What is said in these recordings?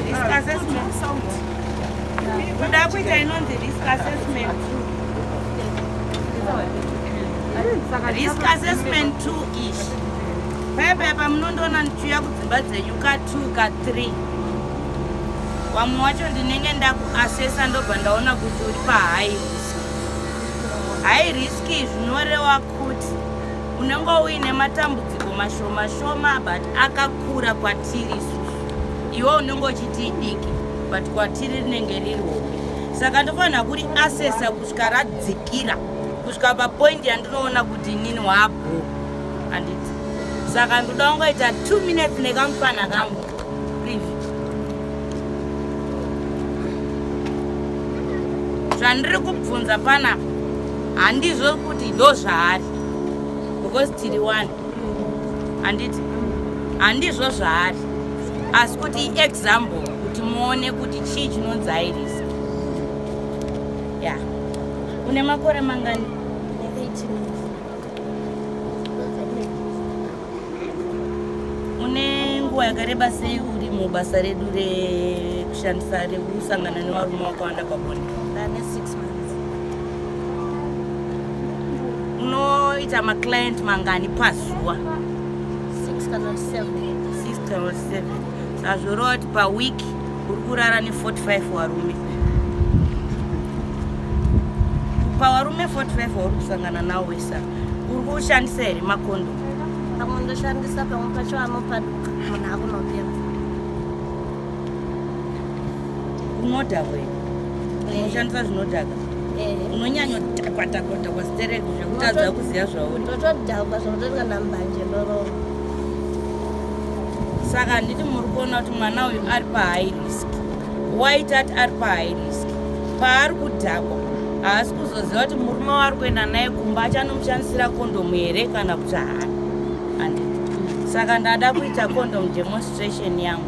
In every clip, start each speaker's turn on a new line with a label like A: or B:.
A: risk assessment. Kuda kuita inonzi risk assessment. Risk assessment 2-ish. Pepe pamunondona nchuya kudzimba dzenyu ka2 ka3. Wamwe wacho ndinenge ndakuassessa ndobva ndaona kuti uri pahigh risk. High risk zvinoreva kuti unenge uine matambudziko mashoma shoma but akakura kwatiri isusu. Iwe unenge uchiti idiki but kwatiri rinenge riri hombe. Saka ndofanira kuri assessa kusvika radzikira kusvika papoint yandinoona kuti nini wabho. Handiti. Saka ndoda kungoita 2 minutes nekamufana kangu. Zvandiri kubvunza pana handizvo kuti ndo zvaari because tiri 1 handiti handizvo zvaari asi kuti example kuti muone kuti chii chinonzi high risk. Ya une makore mangani? 18. Une nguva yakareba sei uri mubasa redu rekushandisa rekusangana nevarume vakawanda pabonde?
B: 6 months.
A: Unoita maclient mangani pazuva?
B: 6 kana 7.
A: 6 kana 7. Sazvorova kuti pawiki uri kurara ne45 varume. Pavarume 45 vari kusangana nawo wesa uri kushandisa here makondomu?
B: Pamwe ndoshandisa, pamwe pacho anopaduka munhu akunopera.
A: Unodhakwa here? Unoshandisa zvinodhaka? Unonyanya takwa stereki zvekutadza kuziva zvauri?
B: Ndotodhakwa zvakutoti kana mbanje ndorova.
A: Saka nditi muri kuona kuti mwana uyu ari pahigh risk. Waitati ari pahigh risk paari kudhakwa haasi kuzoziva kuti murume waari kuenda naye kumba achanomushandisira kondomu here kana kuti haana. Saka ndada kuita condom demonstration yangu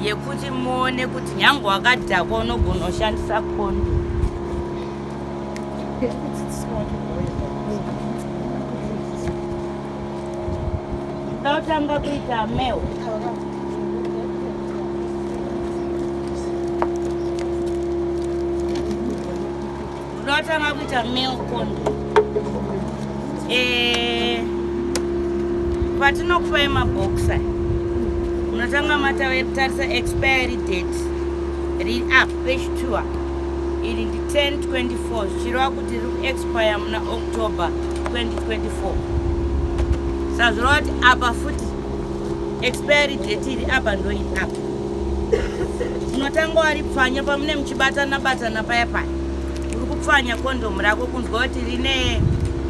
A: yekuti muone kuti nyange wakadhakwa unogona kushandisa condom. Ndautanga kuita male. Ndautanga kuita male condom. Patinokupai mabhokisi unotanga matatarisa expiry date riri up page 2 iri ndi 10/24 zvichireva kuti riri kuexpire muna October 2024. Sazvoreva kuti apa futi expiry date iri apa ndo iri apa. Unotanga wari pfanya pamune muchibatana batana paya paya uri kupfanya kondomu rako kunzwa kuti rine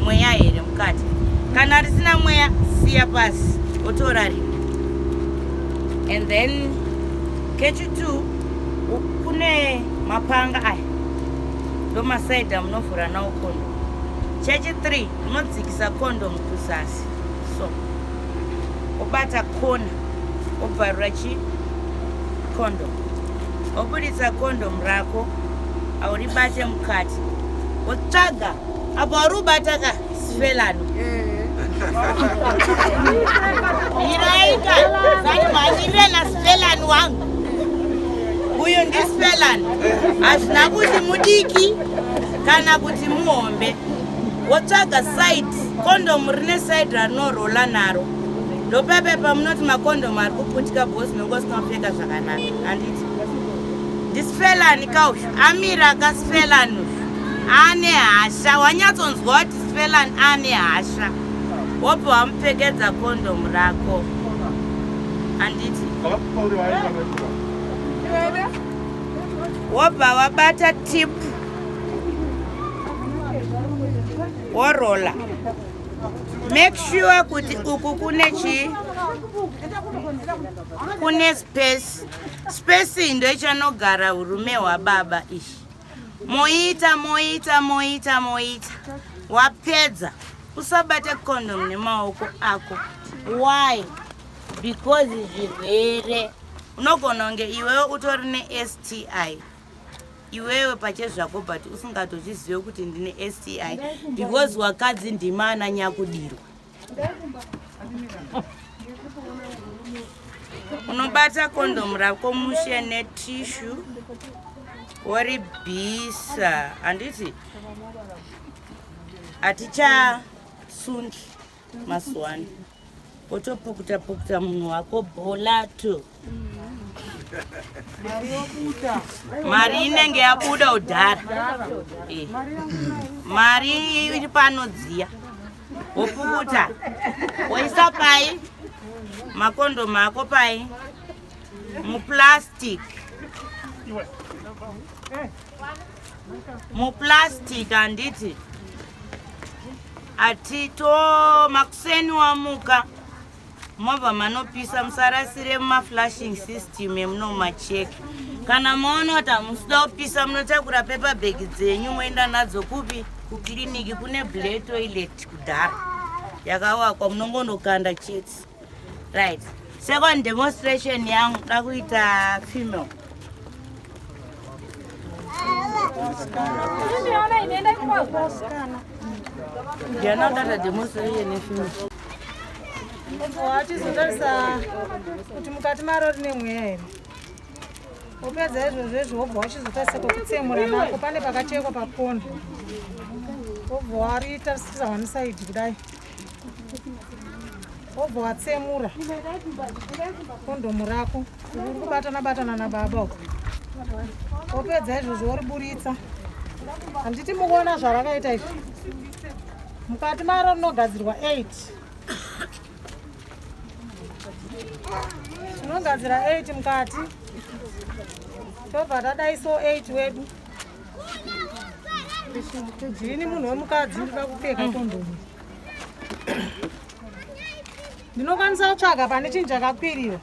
A: mweya here mukati. Kana risina mweya siya pasi otora rimwe. And then kechi 2 kune mapanga aya ndo masaidha munovhura nawo kondomu. Chechi 3 unodzikisa kondomu kuzasi so obata kona obvarura kondomu obudisa kondomu rako auribate mukati wotsvaga apo ari ubata ka sfelano iraika zani manyirira nasfelani wangu uyu ndisfelani hazvina kuti mudiki kana kuti muhombe. Wotsvaga side kondomu rine side ranorola naro ndopepe pamunoti makondomu ari kuputika bhosi nongo sinopfeka zvakanaka. Handiti ndisfelani kauzvo amira kasfelani ane hasha. Wanyatsonzwa kuti sfelani ane hasha wobva wamupfekedza kondomu rako. Handiti wobva wabata tip worola. Make sure kuti uku kune space. Space iyi ndo ichanogara hurume hwababa ishi. Moita wapedza usabate kondomu nemaoko ako. Why? Because zvirwere unogona kunge iwewe utori ne-STI iwewe pachezvako but usingatochizive kuti ndine STI because wakadzi ndimana nyakudirwa. unobata kondomu rako mushe netishu woribhisa. handiti hatichasungi mazuwano, wotopukuta munhu wako bholato. Mari inenge yabuda udhara. Mari iri panodziya. Wopukuta woisa pai makondomu ako pai muplastic handiti atito makuseni wamuka mobva manopisa musarasire mumaflashing system emunomacheka. kana maona kuti hamusida kupisa munotakura pepa bhegi dzenyu moenda nadzo kupi kukiriniki. kune blade toilet kudhara yakawakwa munongondokanda chete. Right. Second demonstration yangu da kuita female. Ndiana data demonstration female.
C: Wachizondarisa kuti mukati maro rine mweya here. Upedza izvozvo wobva wachizotarisa kwekutsemura nako pane pakachekwa pakondo. Wobva waritarisira one side kudai. Wobva watsemura kondomu rako uri kubatana nababa uko. Wopedza izvozvo woriburitsa. Handiti mukuona zvarakaita izvi. Mukati maro rinogadzirwa 8. Tinogadzira 8 mukati. Tobva tadaiso 8 wedu. Tijini munhu wemukadzi ndinoda kupfeka kondomu. Ndinokwanisa kutsvaga pane chinhu chakakwirira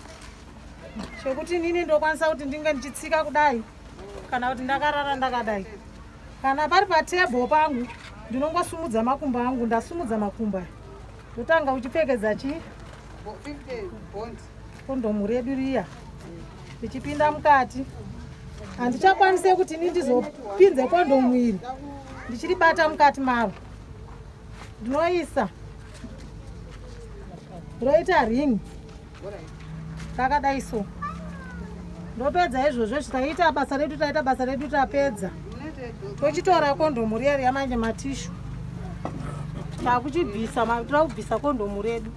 C: chekuti inini ndokwanisa kuti ndinge ndichitsika kudai kana kuti ndakarara ndakadai. Kana pari patebho pangu ndinongosumudza makumbo angu. Ndasumudza makumbo ndotanga uchipfekedza kondomu redu riya ndichipinda mukati. Handichakwanise kuti ini ndizopinze kondomu iri ndichiribata mukati maro. Ndinoisa roita ring rakadai so. Ndopedza izvozvo taita basa redu tapedza. Tochitora kondomu riya yamanje matishu takuchibvisa. Tira kubvisa kondomu redu.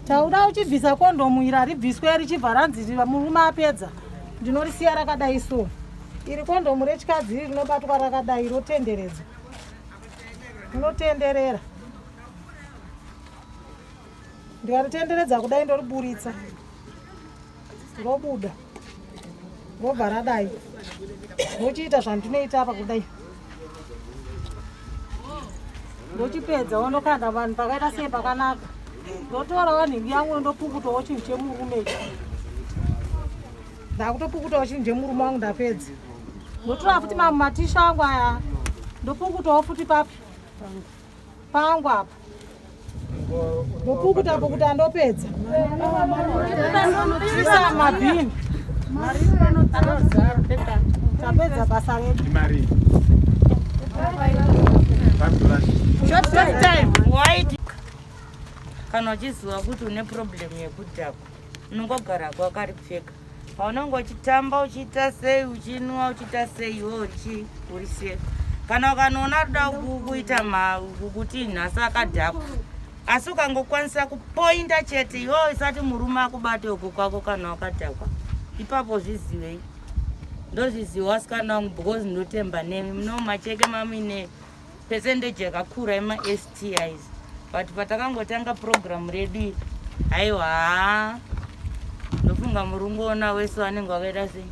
C: Tauda uchibvisa kondomu iri haribviswe richibva ranzirira murume apedza. Ndinorisiya rakadai so. Iri kondomu rechikadzi rinobatwa rakadai rotenderedza. Unotenderera. Ndikaritenderedza kudai ndoriburitsa. Robuda. Robva radai. Rochiita zvandinoita apa kudai. Rochipedza wondokanda vanhu pakaita sei pakanaka. Ndotorawo nhingi yangu ndopukutawo chinhu chemurume. Ndakutopukutawo chinhu chemurume wangu ndapedza. Ndotora futi matishu angu aya ndopukutawo futi papi pangu apa. Ndopukuta kuti andopedza. Isa mabhini. Tapedza basa redu.
A: Short time. Why? Kana uchiziva kuti une problem yekudhakwa unongogara kwakaripfeka. Paunenge uchitamba uchiita sei, uchinwa uchiita sei, iwe uri safe. Kana ukanoona kuda kuita kuti nhasi akadhakwa asi ukangokwanisa kupointa chete iwe isati murume akubate uko kwako kana wakadhakwa, ipapo zvizivei. Ndozviziva wasikana wangu because ndotemba nemi munomacheke mamine percentage yakakura ema-STIs. But patakangotanga program redu haiwa ndofunga murungoona wese wanenge wakaita sei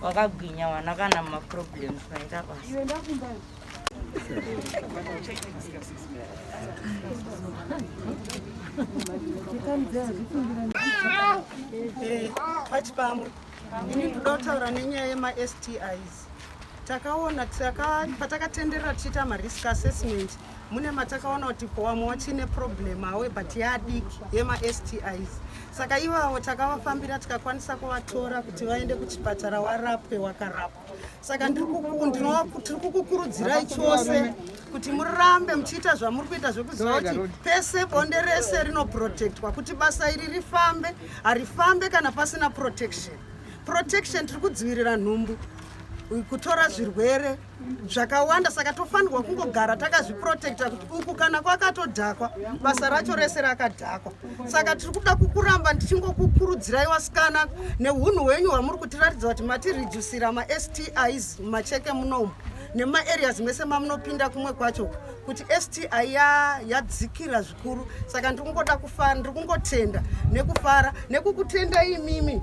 A: wakagwinya wana kana maproblems maita basa.
C: Pachipambo ini ndoda kutaura nenyaya yema-STIs. Takaona patakatendera tichiita marisk assessment
D: mune matakaona kuti wamwe wachine problem awe but yadiki yema-STIs. Saka ivavo takavafambira tikakwanisa kuvatora kuti vaende kuchipatara warapwe wakarapwa. Saka tiri kukukurudzirai chose kuti murambe muchiita zvamuri kuita zvekuziva kuti pese bonde rese rinoprotectwa kuti basa iri rifambe, harifambe kana pasina protection. Protection tiri kudzivirira nhumbu, kutora zvirwere zvakawanda. Saka tofanirwa kungogara takazviprotecta kuti uku kana kwakatodhakwa basa racho rese rakadhakwa. Saka tiri kuda kukuramba ndichingokukurudzirai wasikana neunhu hwenyu hwamuri kutiratidza kuti matireducira ma-STIs mumacheke munomu nemaareas mese mamunopinda kumwe kwacho kuti STI yadzikira zvikuru. Saka ndiri kungotenda nekufara nekukutenda imimi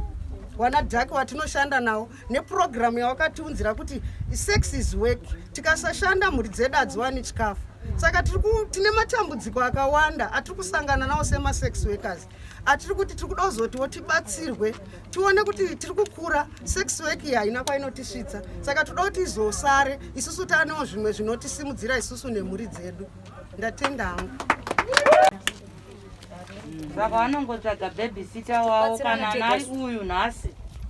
D: wanadhaki watinoshanda nawo neprogramu yawakatiunzira kuti sex is work. Tikasashanda mhuri dzedu hadziwani chikafu. Saka tine matambudziko akawanda atiri kusangana nawo sema-sex workers. Atiri kuti tiri kuda kuzotiwo tibatsirwe tione kuti tiri kukura, sex work iyi haina kwainotisvitsa. Saka toda kuti izosare isusu taanewo zvimwe zvinotisimudzira isusu nemhuri dzedu. Ndatenda hangu.
A: Saka vanongotsvaga babysitter wavo, kana ari uyu nhasi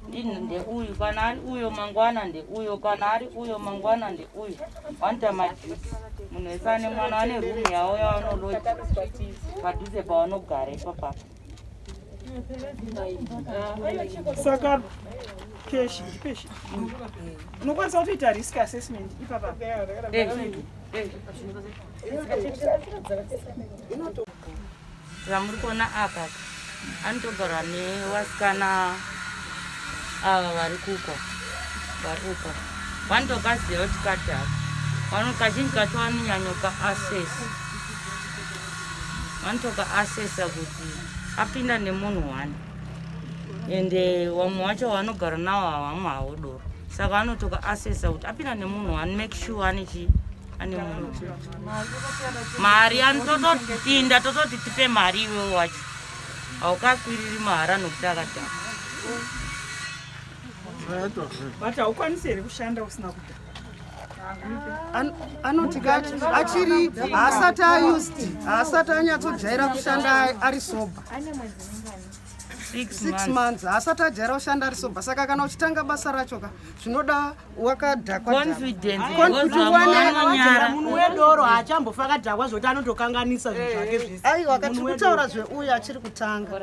A: ndeuyu, kana ari uyo mangwana ndeuyo, kana ari uyo mangwana ndeuyu. Vanoita maduty. Munhu wese ane mwana ane rumu yavo yavanolodza padhuze pavanogara ipapapo.
E: Saka keshi unokwanisa kutoita risk assessment ipapa.
A: Zvamuri kuona apa anotogara nevasikana ava vari kuko vanotokaziva kuti kadhaka kazhinji kacho vanonyanyoka assessa kuti apinda nemunhu wani, ende vamwe vacho vanogara navo havamwe havo doro. Saka vanotoka assessa kuti apinda nemunhu wani, make sure ane munhu mari anototopinda tototi tipe mari iwewo wacho haukakwiriri mahara nokuti akadhaka.
E: But haukwanisi here kushanda usina kudhaka.
D: Anoti achiri haasati anyatsojaira kushanda ari soba 6 months haasati ajaira kushanda ari soba. Saka kana uchitanga basa racho zvinoda wakadhakwa
B: munhu wedoro haachambofa akadhakwa zvoti anotokanganisa zvinhu zvake zvese.
D: Aiwa kati kutaura zveuyu achiri kutanga.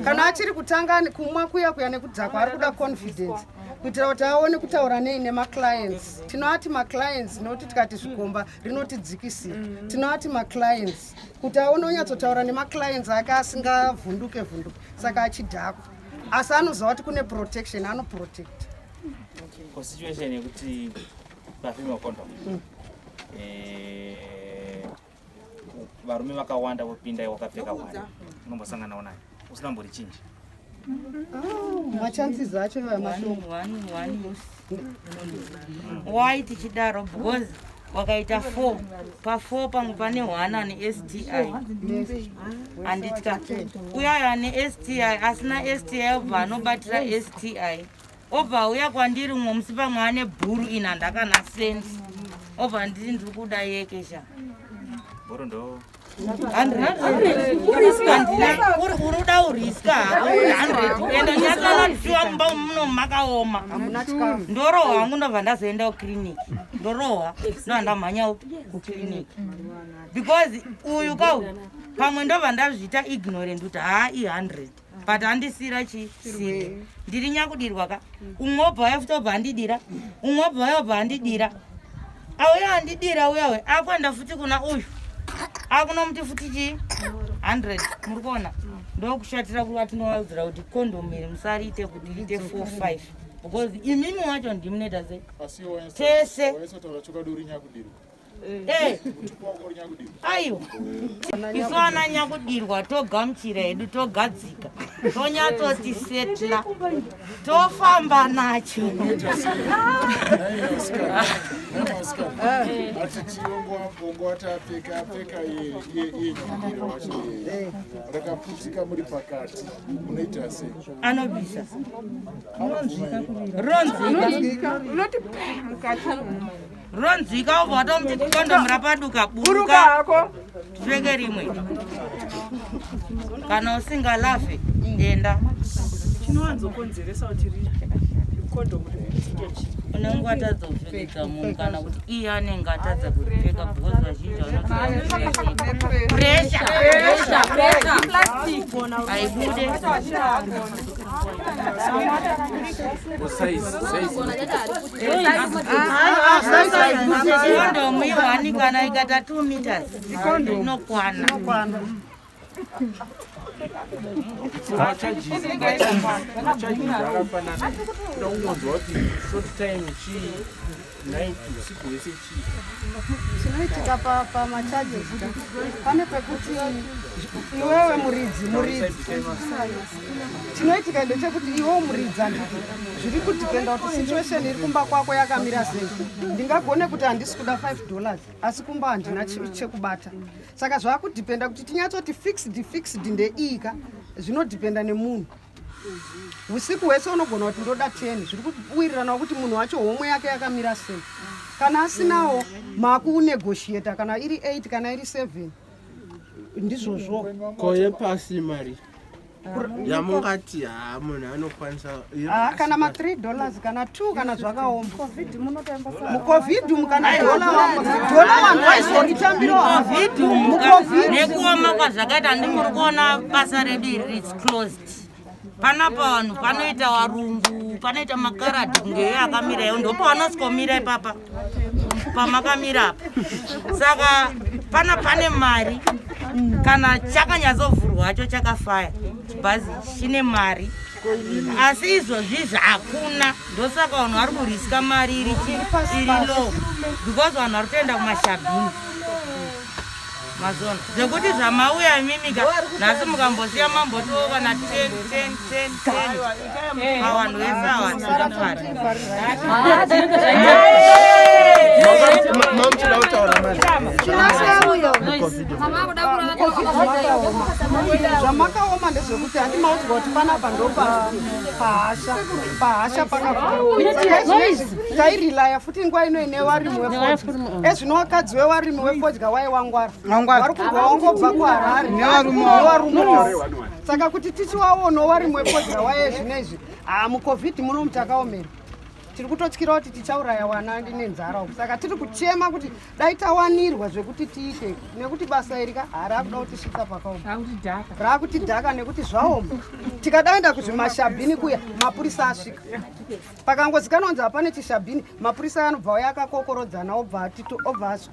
D: Kana achiri kutanga kumwa kuya nekudhakwa ari kuda confidence kuitira kuti aone kutaura nei nemaclients. Tinoati maclients nokuti tikati zvikomba rinotidzikisira. Tinoati maclients kuti aone unyatsotaura nemaclients ake asingavhunduke. Saka achidhakwa asi anoziva kuti kune protection, anoprotect.
F: Situation yekuti vafema condom varume vakawanda vopinda wakapfeka wani unombosanganawo nayo usina mbori chinji.
D: Machances acho
A: Why tichidaro? Because wakaita 4 pa4 pamwe pane 1 ane STI anditika uya ane STI asina STI obva anobatira STI obva uya kwandiri mwe musi pamwe ane bhuru ina ndakana sense obva ndiri kuda yekesha
F: bhuru ndo
A: 100 uruda uriska 100 ende nyakanotiwa mumba muno makaoma ndorohwa hangu ndobva ndazoenda kukiriniki ndorohwa ndandamhanya kukiriniki because uyu pamwe ndobva ndazviita ignorant kuti i100 but handisira chisiri ndiri nyakudirwa umwe obva yafutobva handidira umwe obva yobva handidira auya handidira uyawe akwenda futi kuna uyu akuna muti futi chi 100 muri kuona ndokushatira kuti vatinowaudzira kuti condom iri musariite kuti riite 4-5 because imimi wacho ndimunoita sei tese aiwa isoana nyakudirwa togamuchira hedu togadzika tonyatsoti setla tofamba nacho anobvisa ronzika ronzika ubva watomuti kondomu rapaduka buruka
E: buruka hako
A: zveke rimwe kana usingalavhe enda
E: chinowanzokonzeresa kuti kondomu rinoitikechi
A: unenge watadzopfekesa munhu kana kuti iye anenge atadza kupfeka because vazhinji vanopresha aibude kondomu ihwani kana ikata 2 meters inokwana
G: zvakafanana ndaungonzwa kuti short time chii night usiku wese chii
D: chinoitika pamachajes pane pekuti iwewe muridzi chinoitika ndechekuti iwewe muridzi handiti zviri kudhipenda kuti situation iri kumba kwako yakamira sei. Ndingagone kuti handisi kuda $5 asi kumba handina chekubata, saka zvakudhipenda kuti tinyatsoti fixed ndeika zvinodhipenda nemunhu. Usiku wese unogona kuti ndoda 10 zviri kuwirirana kuti munhu wacho homwe yake yakamira sei. Kana asinawo makunegotiata kana iri 8 kana iri 7 ndizvozvo
G: koye pasi mari yamungati munhu anokwanisa
D: kana $3 kana 2 kana zvakaoma mucovid mukana dola vanhu vaizorutambiro
A: nekuoma kwazvakaita ndimuri kuona basa redu iri its closed. Panapa vanhu panoita varungu, panoita makaradhi kunge akamira iyo ndopavanosikomira ipapa pamakamira apa. Saka pane mari kana chakanyatsovhurwa hacho chakafaya bhazi chine mari, asi izvozvi zvakuna. Ndosaka vanhu vari kuriska mari iri low because vanhu vari kutoenda kumashabhini mazona zvekuti zvamauya imimika nhasi mukambosiya mambotova na 10 avanhu vese avanofari
D: zvamakaoma ndezvekuti handimaudzwa kuti panapa ndo pahasha pakaairilaya futi nguva ino ine warimi wefodya ezvino wakadzi wewarimi wefodya waiwangwara vari kubva wangobva kuharare nevarume. Saka kuti tichiwaono warimi wefodya waye zvinezvi mucovid muno mutakaomera tiri kutotyira kuti tichauraya wana nenzara uku. Saka tiri kuchema kuti dai tawanirwa zvekuti tiite nekuti basa iri harakuda kutisvitsa pakaoma raakutidhaka nekuti zvaoma tikadaenda kuzvimashabhini kuya mapurisa asvika pakangozikanwa kunzi hapane chishabhini mapurisa anobva uya akakokorodzana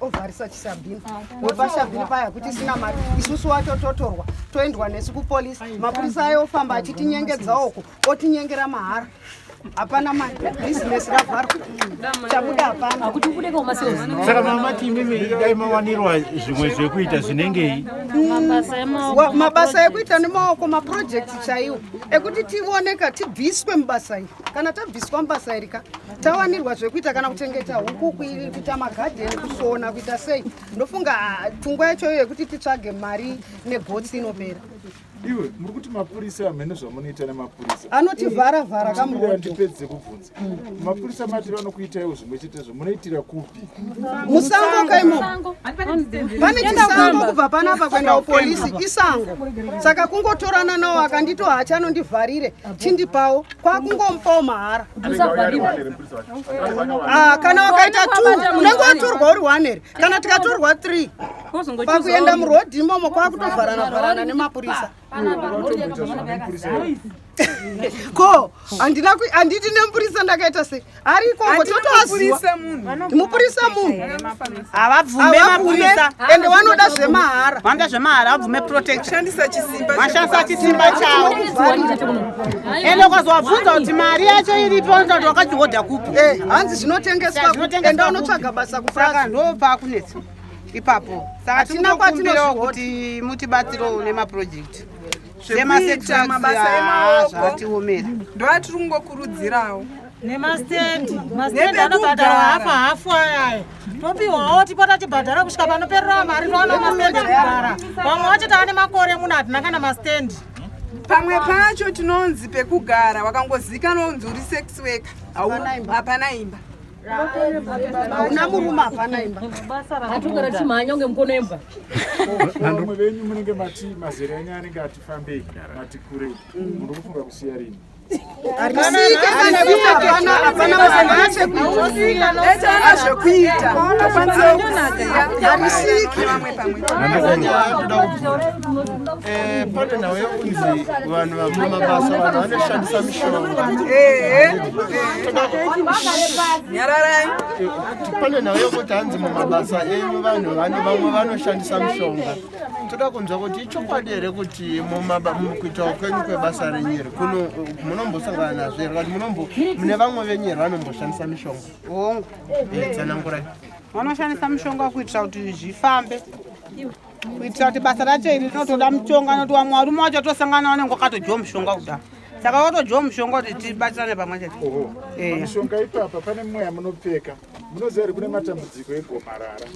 D: ovharisa chishabhini wepashabhini paya kuti isina mari isusu wacho totorwa toendwa nesu kupolisi mapurisa ayofamba achitinyengedzaoko otinyengera mahara hapana business ravharwa chabuda hapana.
H: Saka mamati imimi dai mawanirwa zvimwe zvekuita zvinengei
D: mabasa ekuita nemaoko maprojekti chaiwo ekuti tioneka tibviswe mubasa iri. Kana tabviswa mubasa iri tawanirwa zvekuita kana kuchengeta huku kuita magadheni kusona kuita sei ndofunga pfungwa yacho iyo yekuti titsvage mari negotsi inopera.
I: Iwe muri kuti mapurisa amene zvamunoita nemapurisa
D: anotivhara
I: ndipedze kubvunza mapurisa mati vanokuitaiwo zvimwe chetezvo munoitira kupi
D: musango kaimo pane chisango kubva panapa kuenda kupolisi isango. Saka kungotorana nawo akandito hacha anondivharire chindipawo kwakungomupawo mahara kana wakaita 2 unenge watorwa uri 1 here kana tikatorwa 3 pakuenda murodhi imomo kwakutovharana nemapurisa. Ko handiti nemupurisa ndakaita sei ariko totoaziva mupurisa munhu
E: havabvume mapurisa
D: ende vanoda zvemahara
E: vanoda zvemahara vabvume protection mashandisa chisimba chavo ende ukazovabvunza kuti mari yacho iripo kuti wakachihodha kupi
D: hanzi zvinotengeswa enda unotsvaga basa
E: kusaka ndopakunetsa ipapo saka tinokumbirawo kuti mutibatsirewo nemaprojekti zvemabasazvatiomera
J: ndoatiri kungokurudzirawo
C: nemastendi anobhadhara hafu ayayo topiwawo tipota tibhadhara kusvika panoperera mari towana mastendi ekugara. Vamwe vacho taane makore muno hatina kana mastendi.
J: Pamwe pacho tinonzi pekugara wakangozikanwa unzi uri sex worker hapana imba
D: hauna murume hapana imba
K: Hatukara chimhanya unge mukono emba.
I: Vamwe venyu munenge mati mazera enyu anenge atifambei mati kurei munhu kufunga kusiya rini
J: zvekuita
L: pane nhau yekunzi vanhu vamumabasa vanhu vanoshandisa mishonga
J: nyararai
L: pane nhau yekuti hanzi mumabasa enyu vanhu vamwe vanoshandisa mishonga toda kunzwa kuti ichokwadi here kuti mukuitawo kwenyu kwebasa renyeri kuno munombosangana nazvo here kuti mune vamwe venyu here vanomboshandisa mishonga
E: hongu
L: tsanangurai
E: vanoshandisa mishonga kuitira kuti zvifambe kuitira kuti basa racho iri rinotoda mushonga noti vamwe varume vacho tosangana vanenge vakatojowa mushonga kudhara saka vatojowa mushonga kuti tibatsirane pamwe chete
I: mishonga ipapa pane mweya munopfeka munoziva kuti kune matambudziko egomarara